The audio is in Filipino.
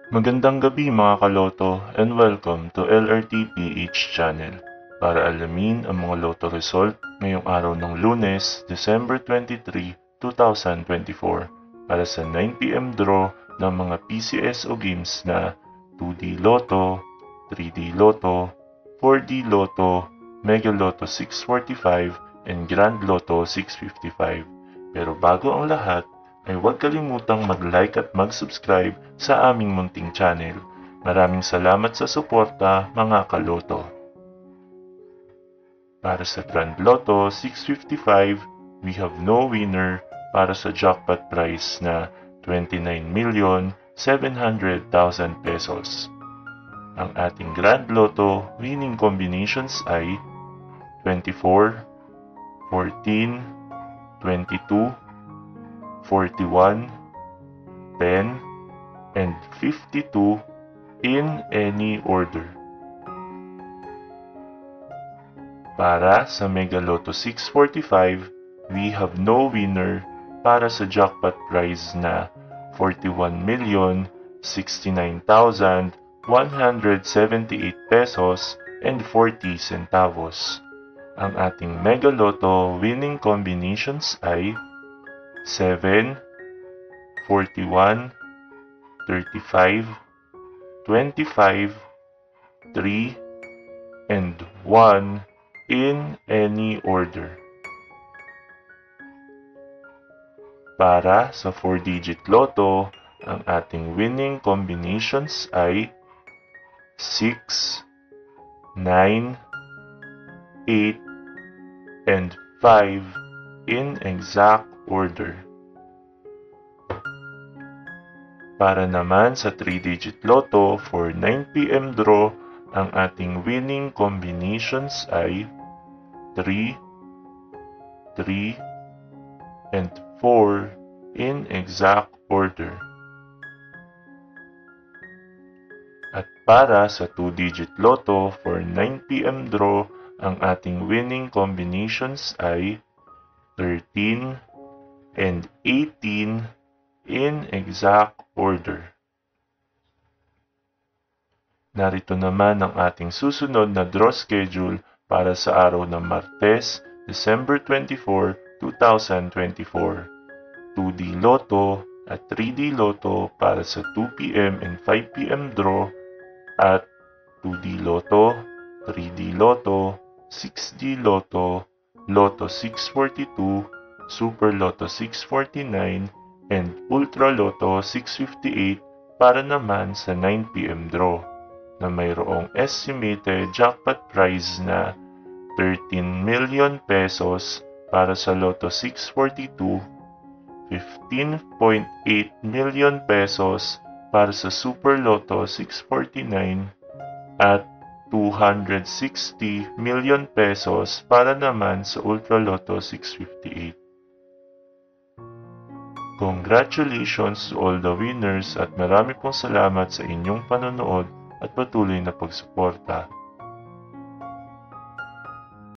Magandang gabi mga kaloto and welcome to LRTPH channel para alamin ang mga loto result ngayong araw ng Lunes, December 23, 2024 para sa 9pm draw ng mga PCSO games na 2D Lotto, 3D Lotto, 4D Lotto, Mega Lotto 645 and Grand Lotto 655. Pero bago ang lahat, ay huwag kalimutang mag-like at mag-subscribe sa aming munting channel. Maraming salamat sa suporta, mga kaloto. Para sa Grand Lotto 655, we have no winner para sa jackpot prize na 29,700,000 pesos. Ang ating Grand Lotto winning combinations ay 24, 14, 22, 41, 10, and 52 in any order. Para sa Mega Lotto 645, we have no winner para sa jackpot prize na 41,069,178 pesos and 40 centavos. Ang ating Mega Lotto winning combinations ay 7, 41, 35, 25, 3, and 1 in any order. Para sa 4-digit Lotto, ang ating winning combinations ay 6, 9, 8, and 5 in exact order. Para naman sa 3-digit Lotto for 9pm draw, ang ating winning combinations ay 3, 3, and 4 in exact order. At para sa 2-digit Lotto for 9pm draw, ang ating winning combinations ay 13 and 18 in exact order. Narito naman ang ating susunod na draw schedule para sa araw ng Martes, December 24, 2024. 2D Lotto at 3D Lotto para sa 2pm and 5pm draw at 2D Lotto, 3D Lotto, 6D Lotto, Lotto 642, Super Lotto 649, and Ultra Lotto 658 para naman sa 9pm draw na mayroong estimated jackpot prize na 13 million pesos para sa Lotto 642, 15.8 million pesos para sa Super Lotto 649 at 260 million pesos para naman sa Ultra Lotto 658. Congratulations to all the winners at marami pong salamat sa inyong panonood at patuloy na pagsuporta.